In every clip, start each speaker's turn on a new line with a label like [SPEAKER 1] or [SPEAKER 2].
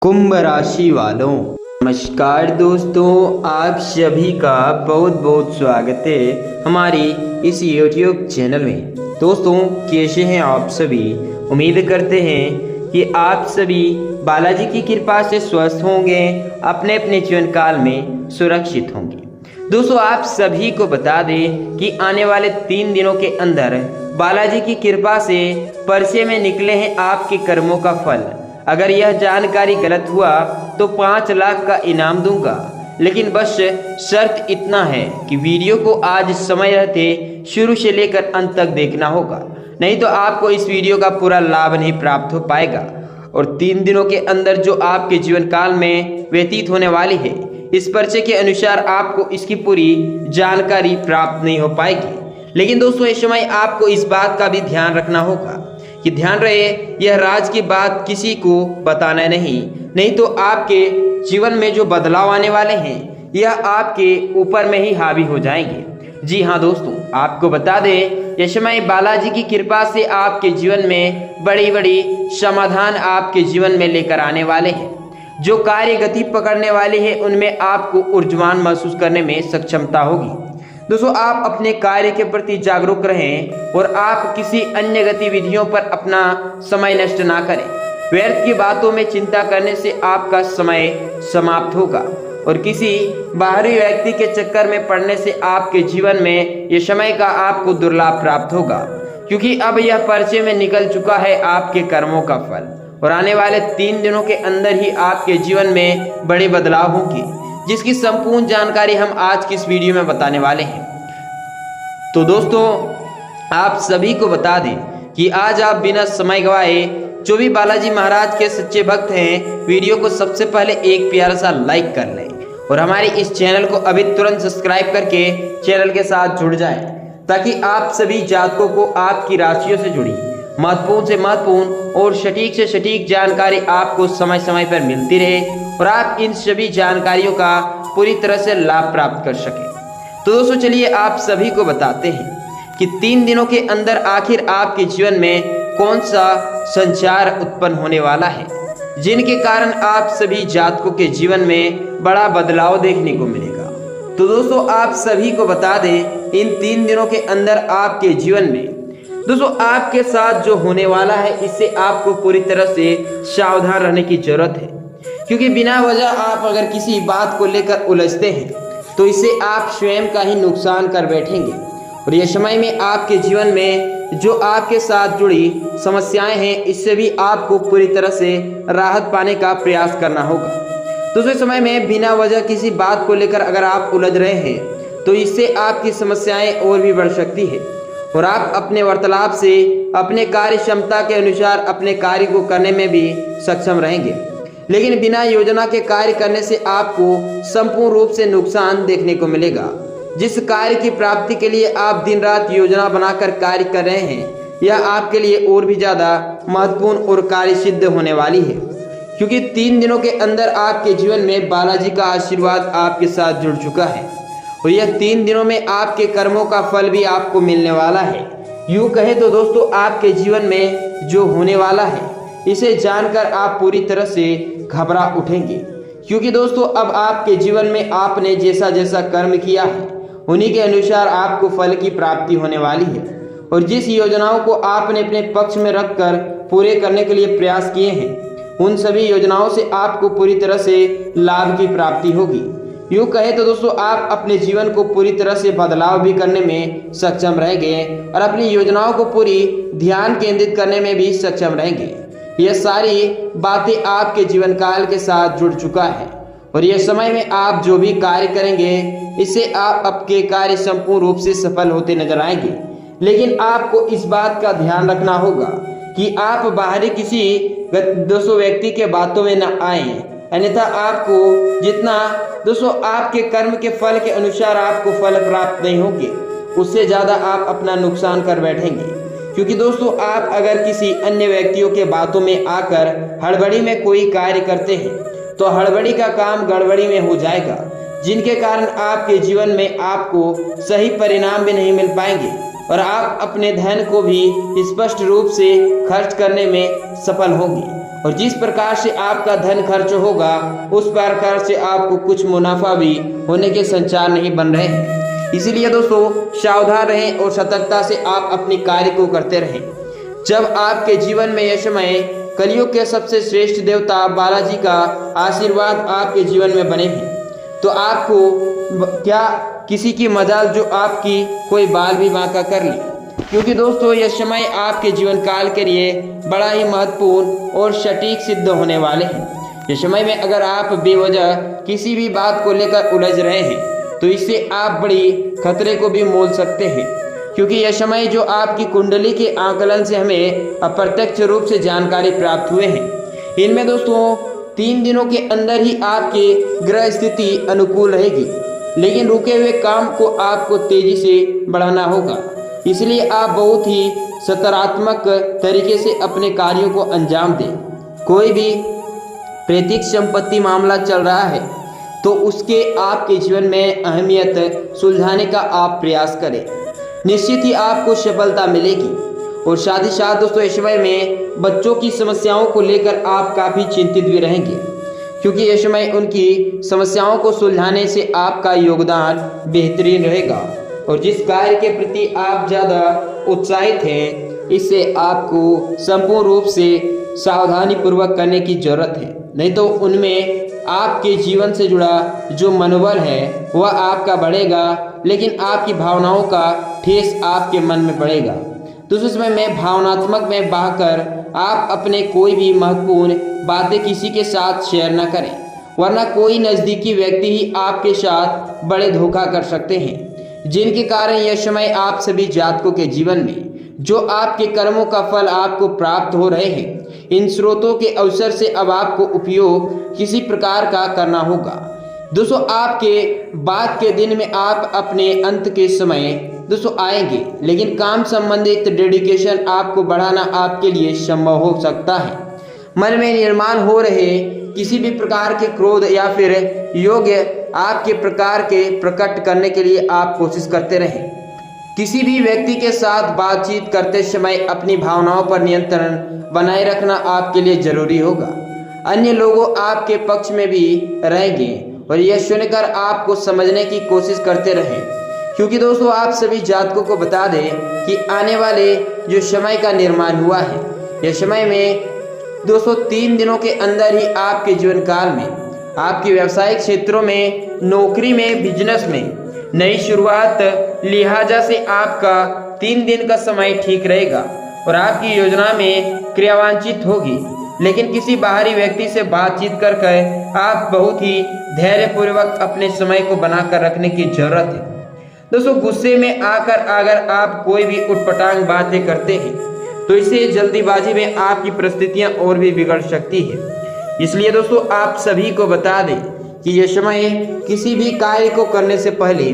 [SPEAKER 1] कुंभ राशि वालों, नमस्कार दोस्तों, आप सभी का बहुत बहुत स्वागत है हमारी इस YouTube चैनल में। दोस्तों, कैसे हैं आप सभी? उम्मीद करते हैं कि आप सभी बालाजी की कृपा से स्वस्थ होंगे, अपने अपने जीवन काल में सुरक्षित होंगे। दोस्तों, आप सभी को बता दें कि आने वाले 3 दिनों के अंदर बालाजी की कृपा से पर्चे में निकले हैं आपके कर्मों का फल। अगर यह जानकारी गलत हुआ तो 5 लाख का इनाम दूंगा, लेकिन बस शर्त इतना है कि वीडियो को आज समय रहते शुरू से लेकर अंत तक देखना होगा, नहीं तो आपको इस वीडियो का पूरा लाभ नहीं प्राप्त हो पाएगा। और 3 दिनों के अंदर जो आपके जीवन काल में व्यतीत होने वाली है, इस पर्चे के अनुसार आपको इसकी पूरी जानकारी प्राप्त नहीं हो पाएगी। लेकिन दोस्तों, इस समय आपको इस बात का भी ध्यान रखना होगा कि ध्यान रहे, यह राज की बात किसी को बताना नहीं तो आपके जीवन में जो बदलाव आने वाले हैं यह आपके ऊपर में ही हावी हो जाएंगे। जी हाँ दोस्तों, आपको बता दें, यह समय बालाजी की कृपा से आपके जीवन में बड़ी बड़ी समाधान आपके जीवन में लेकर आने वाले हैं। जो कार्य गति पकड़ने वाले हैं उनमें आपको ऊर्जावान महसूस करने में सक्षमता होगी। दोस्तों, आप अपने कार्य के प्रति जागरूक रहें और आप किसी अन्य गतिविधियों पर अपना समय नष्ट ना करें। व्यर्थ की बातों में चिंता करने से आपका समय समाप्त होगा और किसी बाहरी व्यक्ति के चक्कर में पड़ने से आपके जीवन में ये समय का आपको दुर्लाभ प्राप्त होगा, क्योंकि अब यह पर्चे में निकल चुका है आपके कर्मों का फल। और आने वाले 3 दिनों के अंदर ही आपके जीवन में बड़े बदलाव होंगे, जिसकी संपूर्ण जानकारी हम आज की इस वीडियो में बताने वाले हैं। तो दोस्तों, आप सभी को बता दें कि आज आप बिना समय गवाए जो भी बालाजी महाराज के सच्चे भक्त हैं, वीडियो को सबसे पहले एक प्यारा सा लाइक कर लें और हमारे इस चैनल को अभी तुरंत सब्सक्राइब करके चैनल के साथ जुड़ जाएं, ताकि आप सभी जातकों को आपकी राशियों से जुड़ी महत्वपूर्ण से महत्वपूर्ण और सटीक से सटीक जानकारी आपको समय समय पर मिलती रहे और आप इन सभी जानकारियों का पूरी तरह से लाभ प्राप्त कर सकें। तो दोस्तों, चलिए आप सभी को बताते हैं कि 3 दिनों के अंदर आखिर आपके जीवन में कौन सा संचार उत्पन्न होने वाला है, जिनके कारण आप सभी जातकों के जीवन में बड़ा बदलाव देखने को मिलेगा। तो दोस्तों, आप सभी को बता दें, इन 3 दिनों के अंदर आपके जीवन में दोस्तों आपके साथ जो होने वाला है, इससे आपको पूरी तरह से सावधान रहने की जरूरत है, क्योंकि बिना वजह आप अगर किसी बात को लेकर उलझते हैं तो इससे आप स्वयं का ही नुकसान कर बैठेंगे। और यह समय में आपके जीवन में जो आपके साथ जुड़ी समस्याएं हैं, इससे भी आपको पूरी तरह से राहत पाने का प्रयास करना होगा। दूसरे समय में बिना वजह किसी बात को लेकर अगर आप उलझ रहे हैं तो इससे आपकी समस्याएं और भी बढ़ सकती है और आप अपने वार्तालाप से अपने कार्य क्षमता के अनुसार अपने कार्य को करने में भी सक्षम रहेंगे। लेकिन बिना योजना के कार्य करने से आपको संपूर्ण रूप से नुकसान देखने को मिलेगा। जिस कार्य की प्राप्ति के लिए आप दिन रात योजना बनाकर कार्य कर रहे हैं, यह आपके लिए और भी ज्यादा महत्वपूर्ण और कार्य सिद्ध होने वाली है, क्योंकि 3 दिनों के अंदर आपके जीवन में बालाजी का आशीर्वाद आपके साथ जुड़ चुका है और यह 3 दिनों में आपके कर्मों का फल भी आपको मिलने वाला है। यूं कहे तो दोस्तों, आपके जीवन में जो होने वाला है, इसे जानकर आप पूरी तरह से घबरा उठेंगे, क्योंकि दोस्तों अब आपके जीवन में आपने जैसा जैसा कर्म किया है उन्हीं के अनुसार आपको फल की प्राप्ति होने वाली है। और जिस योजनाओं को आपने अपने पक्ष में रखकर पूरे करने के लिए प्रयास किए हैं, उन सभी योजनाओं से आपको पूरी तरह से लाभ की प्राप्ति होगी। यूँ कहे तो दोस्तों, आप अपने जीवन को पूरी तरह से बदलाव भी करने में सक्षम रहेंगे और अपनी योजनाओं को पूरी ध्यान केंद्रित करने में भी सक्षम रहेंगे। यह सारी बातें आपके जीवन काल के साथ जुड़ चुका है और यह समय में आप जो भी कार्य करेंगे, इससे आप आपके कार्य संपूर्ण रूप से सफल होते नजर आएंगे। लेकिन आपको इस बात का ध्यान रखना होगा कि आप बाहरी किसी दोस्तों व्यक्ति के बातों में न आए, अन्यथा आपको जितना दोस्तों आपके कर्म के फल के अनुसार आपको फल प्राप्त नहीं होंगे, उससे ज्यादा आप अपना नुकसान कर बैठेंगे। क्योंकि दोस्तों, आप अगर किसी अन्य व्यक्तियों के बातों में आकर हड़बड़ी में कोई कार्य करते हैं तो हड़बड़ी का काम गड़बड़ी में हो जाएगा, जिनके कारण आपके जीवन में आपको सही परिणाम भी नहीं मिल पाएंगे और आप अपने धन को भी स्पष्ट रूप से खर्च करने में सफल होंगे। और जिस प्रकार से आपका धन खर्च होगा उस प्रकार से आपको कुछ मुनाफा भी होने के संचार नहीं बन रहे हैं। इसीलिए दोस्तों सावधान रहें और सतर्कता से आप अपनी कार्य को करते रहें। जब आपके जीवन में यह समय कलयुग के सबसे श्रेष्ठ देवता बालाजी का आशीर्वाद आपके जीवन में बने हैं तो आपको क्या किसी की मजाल जो आपकी कोई बाल भी बांका कर ले, क्योंकि दोस्तों यह समय आपके जीवन काल के लिए बड़ा ही महत्वपूर्ण और सटीक सिद्ध होने वाले हैं। इस समय में अगर आप बेवजह किसी भी बात को लेकर उलझ रहे हैं तो इससे आप बड़ी खतरे को भी मोल सकते हैं, क्योंकि यह समय जो आपकी कुंडली के आकलन से हमें अप्रत्यक्ष रूप से जानकारी प्राप्त हुए हैं, इनमें दोस्तों 3 दिनों के अंदर ही आपके ग्रह स्थिति अनुकूल रहेगी, लेकिन रुके हुए काम को आपको तेजी से बढ़ाना होगा। इसलिए आप बहुत ही सकारात्मक तरीके से अपने कार्यों को अंजाम दें। कोई भी पैतृक संपत्ति मामला चल रहा है तो उसके आपके जीवन में अहमियत सुलझाने का आप प्रयास करें, निश्चित ही आपको सफलता मिलेगी। और साथ ही साथ दोस्तों इस समय में बच्चों की समस्याओं को लेकर आप काफ़ी चिंतित भी रहेंगे, क्योंकि इस समय उनकी समस्याओं को सुलझाने से आपका योगदान बेहतरीन रहेगा। और जिस कार्य के प्रति आप ज़्यादा उत्साहित हैं इससे आपको संपूर्ण रूप से सावधानी पूर्वक करने की जरूरत है, नहीं तो उनमें आपके जीवन से जुड़ा जो मनोबल है वह आपका बढ़ेगा, लेकिन आपकी भावनाओं का ठेस आपके मन में बढ़ेगा। दूसरे समय में भावनात्मक में बहकर आप अपने कोई भी महत्वपूर्ण बातें किसी के साथ शेयर न करें, वरना कोई नज़दीकी व्यक्ति ही आपके साथ बड़े धोखा कर सकते हैं, जिनके कारण यह समय आप सभी जातकों के जीवन में जो आपके कर्मों का फल आपको प्राप्त हो रहे हैं, इन स्रोतों के अवसर से अब आपको उपयोग किसी प्रकार का करना होगा। दोस्तों आपके बाद के दिन में आप अपने अंत के समय दोस्तों आएंगे, लेकिन काम संबंधित डेडिकेशन आपको बढ़ाना आपके लिए संभव हो सकता है। मन में निर्माण हो रहे किसी भी प्रकार के क्रोध या फिर योग्य आपके प्रकार के प्रकट करने के लिए आप कोशिश करते रहें। किसी भी व्यक्ति के साथ बातचीत करते समय अपनी भावनाओं पर नियंत्रण बनाए रखना आपके लिए जरूरी होगा। अन्य लोगों आपके पक्ष में भी रहेंगे और यह सुनकर आपको समझने की कोशिश करते रहें, क्योंकि दोस्तों आप सभी जातकों को बता दें कि आने वाले जो समय का निर्माण हुआ है, यह समय में दोस्तों 3 दिनों के अंदर ही आपके जीवन काल में आपके व्यावसायिक क्षेत्रों में, नौकरी में, बिजनेस में नई शुरुआत, लिहाजा से आपका 3 दिन का समय ठीक रहेगा और आपकी योजना में क्रियान्वित होगी। लेकिन किसी बाहरी व्यक्ति से बातचीत करके आप बहुत ही धैर्यपूर्वक अपने समय को बनाकर रखने की जरूरत है। दोस्तों गुस्से में आकर अगर आप कोई भी उटपटांग बातें करते हैं तो इससे जल्दीबाजी में आपकी परिस्थितियां और भी बिगड़ सकती है। इसलिए दोस्तों आप सभी को बता दें कि यह समय किसी भी कार्य को करने से पहले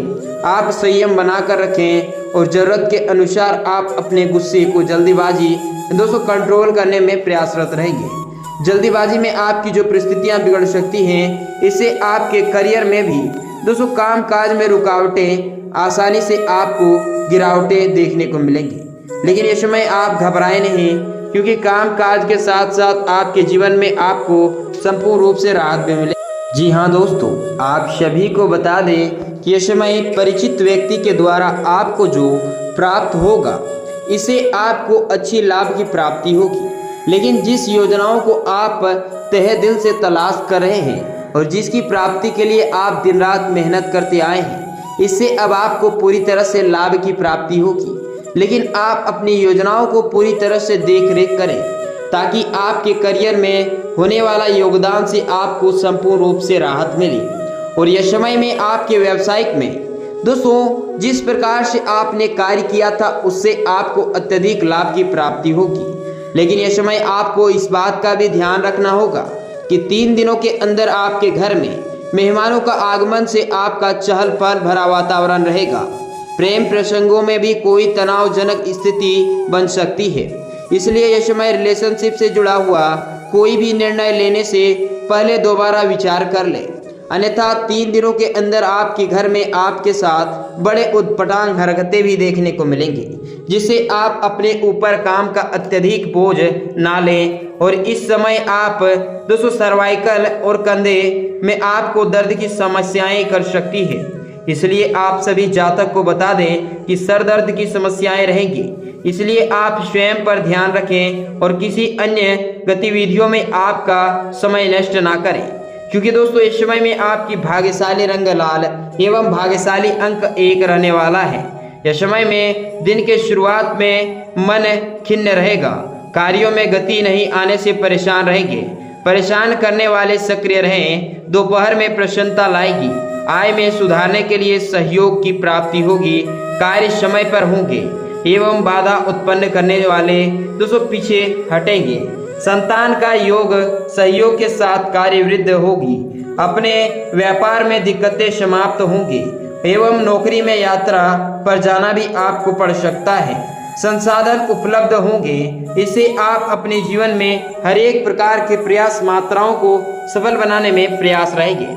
[SPEAKER 1] आप संयम बनाकर रखें और ज़रूरत के अनुसार आप अपने गुस्से को जल्दीबाजी दोस्तों कंट्रोल करने में प्रयासरत रहेंगे। जल्दीबाजी में आपकी जो परिस्थितियां बिगड़ सकती हैं, इससे आपके करियर में भी दोस्तों काम काज में रुकावटें, आसानी से आपको गिरावटें देखने को मिलेंगी। लेकिन ये समय आप घबराएं नहीं, क्योंकि काम काज के साथ साथ आपके जीवन में आपको संपूर्ण रूप से राहत भी मिले। जी हाँ दोस्तों, आप सभी को बता दें कि यह समय परिचित व्यक्ति के द्वारा आपको जो प्राप्त होगा, इससे आपको अच्छी लाभ की प्राप्ति होगी। लेकिन जिस योजनाओं को आप तहे दिल से तलाश कर रहे हैं और जिसकी प्राप्ति के लिए आप दिन रात मेहनत करते आए हैं, इससे अब आपको पूरी तरह से लाभ की प्राप्ति होगी। लेकिन आप अपनी योजनाओं को पूरी तरह से देख रेख करें, ताकि आपके करियर में होने वाला योगदान से आपको संपूर्ण रूप से राहत मिले। और यह समय में आपके व्यावसायिक में दोस्तों जिस प्रकार से आपने कार्य किया था, उससे आपको अत्यधिक लाभ की प्राप्ति होगी। लेकिन यह समय आपको इस बात का भी ध्यान रखना होगा कि 3 दिनों के अंदर आपके घर में मेहमानों का आगमन से आपका चहल पहल भरा वातावरण रहेगा। प्रेम प्रसंगों में भी कोई तनावजनक स्थिति बन सकती है, इसलिए यह समय रिलेशनशिप से जुड़ा हुआ कोई भी निर्णय लेने से पहले दोबारा विचार कर लें, अन्यथा 3 दिनों के अंदर आपके घर में आपके साथ बड़े उटपटांग हरकतें भी देखने को मिलेंगी, जिससे आप अपने ऊपर काम का अत्यधिक बोझ ना लें। और इस समय आप दोस्तों सर्वाइकल और कंधे में आपको दर्द की समस्याएं कर सकती है, इसलिए आप सभी जातक को बता दें कि सर दर्द की समस्याएं रहेंगी, इसलिए आप स्वयं पर ध्यान रखें और किसी अन्य गतिविधियों में आपका समय नष्ट ना करें, क्योंकि दोस्तों इस समय में आपकी भाग्यशाली रंग लाल एवं भाग्यशाली अंक 1 रहने वाला है। यह समय में दिन के शुरुआत में मन खिन्न रहेगा, कार्यों में गति नहीं आने से परेशान रहेंगे, परेशान करने वाले सक्रिय रहें। दोपहर में प्रसन्नता लाएगी, आय में सुधारने के लिए सहयोग की प्राप्ति होगी, कार्य समय पर होंगे एवं बाधा उत्पन्न करने वाले दोस्तों पीछे हटेंगे। संतान का योग सहयोग के साथ कार्य वृद्धि होगी, अपने व्यापार में दिक्कतें समाप्त होंगी एवं नौकरी में यात्रा पर जाना भी आपको पड़ सकता है। संसाधन उपलब्ध होंगे, इससे आप अपने जीवन में हर एक प्रकार के प्रयास मात्राओं को सफल बनाने में प्रयास रहेंगे,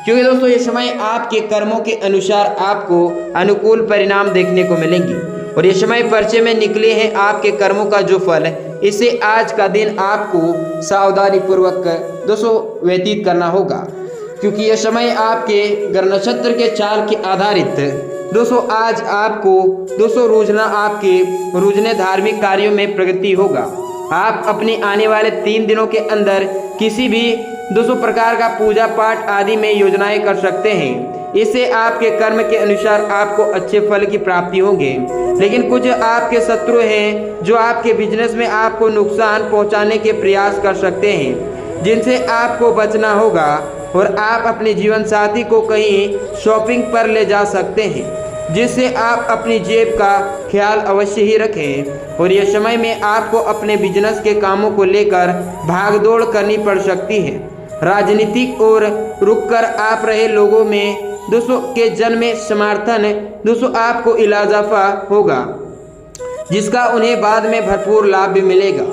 [SPEAKER 1] क्योंकि दोस्तों ये समय आपके कर्मों के अनुसार आपको अनुकूल परिणाम देखने को मिलेंगे। और ये समय पर्चे में निकले हैं आपके कर्मों का जो फल, इसे आज का दिन आपको सावधानी पूर्वक दोस्तों व्यतीत करना होगा, क्योंकि यह समय आपके ग्रह नक्षत्र के चाल के आधारित दोस्तों आज आपको दोस्तों रोजने धार्मिक कार्यों में प्रगति होगा। आप अपने आने वाले 3 दिनों के अंदर किसी भी दोस्तों प्रकार का पूजा पाठ आदि में योजनाएं कर सकते हैं, इससे आपके कर्म के अनुसार आपको अच्छे फल की प्राप्ति होंगे। लेकिन कुछ आपके शत्रु हैं जो आपके बिजनेस में आपको नुकसान पहुंचाने के प्रयास कर सकते हैं, जिनसे आपको बचना होगा। और आप अपने जीवन साथी को कहीं शॉपिंग पर ले जा सकते हैं, जिससे आप अपनी जेब का ख्याल अवश्य ही रखें। और यह समय में आपको अपने बिजनेस के कामों को लेकर भागदौड़ करनी पड़ सकती है। राजनीतिक और रुककर आप रहे लोगों में दोस्तों के जन में समर्थन दोस्तों आपको इजाफा होगा, जिसका उन्हें बाद में भरपूर लाभ भी मिलेगा।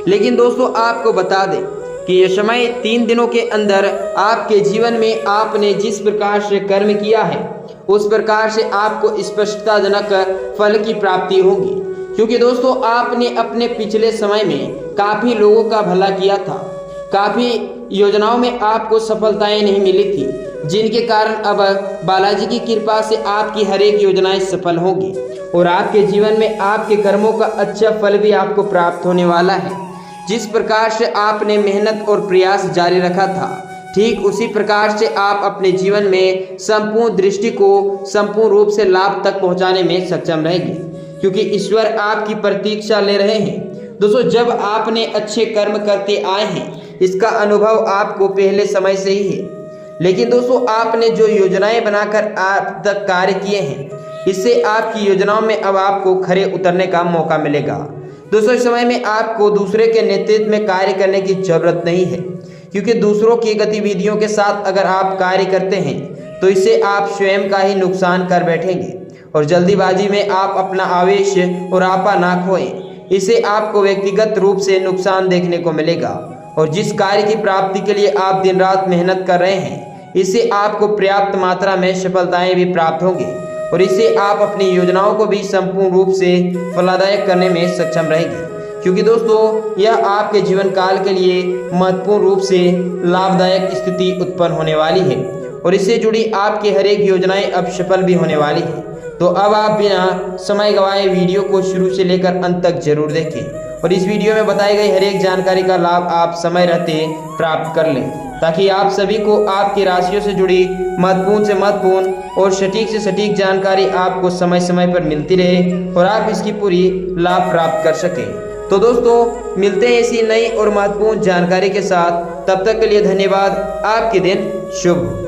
[SPEAKER 1] लेकिन दोस्तों आपको बता दें कि यह समय 3 दिनों के अंदर आपके जीवन में आपने जिस प्रकार से कर्म किया है उस प्रकार से आपको स्पष्टताजनक फल की प्राप्ति होगी, क्योंकि दोस्तों आपने अपने पिछले समय में काफी लोगों का भला किया था, काफी योजनाओं में आपको सफलताएं नहीं मिली थी, जिनके कारण अब बालाजी की कृपा से आपकी हर एक योजनाएं सफल होंगी और आपके जीवन में आपके कर्मों का अच्छा फल भी आपको प्राप्त होने वाला है। जिस प्रकार से आपने मेहनत और प्रयास जारी रखा था, ठीक उसी प्रकार से आप अपने जीवन में संपूर्ण दृष्टि को संपूर्ण रूप से लाभ तक पहुंचाने में सक्षम रहेंगे, क्योंकि ईश्वर आपकी प्रतीक्षा ले रहे हैं। दोस्तों जब आपने अच्छे कर्म करते आए हैं, इसका अनुभव आपको पहले समय से ही है। लेकिन दोस्तों आपने जो योजनाएं बनाकर आप तक कार्य किए हैं, इससे आपकी योजनाओं में अब आपको खरे उतरने का मौका मिलेगा। दोस्तों इस समय में आपको दूसरे के नेतृत्व में कार्य करने की जरूरत नहीं है, क्योंकि दूसरों की गतिविधियों के साथ अगर आप कार्य करते हैं तो इससे आप स्वयं का ही नुकसान कर बैठेंगे और जल्दीबाजी में आप अपना आवेश और आपा ना खोएं, इससे आपको व्यक्तिगत रूप से नुकसान देखने को मिलेगा। और जिस कार्य की प्राप्ति के लिए आप दिन रात मेहनत कर रहे हैं, इससे आपको पर्याप्त मात्रा में सफलताएं भी प्राप्त होंगी और इससे आप अपनी योजनाओं को भी संपूर्ण रूप से फलदायक करने में सक्षम रहेंगे, क्योंकि दोस्तों यह आपके जीवन काल के लिए महत्वपूर्ण रूप से लाभदायक स्थिति उत्पन्न होने वाली है और इससे जुड़ी आपकी हर एक योजनाएं अब सफल भी होने वाली है। तो अब आप बिना समय गंवाए वीडियो को शुरू से लेकर अंत तक जरूर देखें और इस वीडियो में बताई गई हर एक जानकारी का लाभ आप समय रहते प्राप्त कर लें, ताकि आप सभी को आपकी राशियों से जुड़ी महत्वपूर्ण से महत्वपूर्ण और सटीक से सटीक जानकारी आपको समय समय पर मिलती रहे और आप इसकी पूरी लाभ प्राप्त कर सकें। तो दोस्तों मिलते हैं इसी नई और महत्वपूर्ण जानकारी के साथ, तब तक के लिए धन्यवाद। आपके दिन शुभ।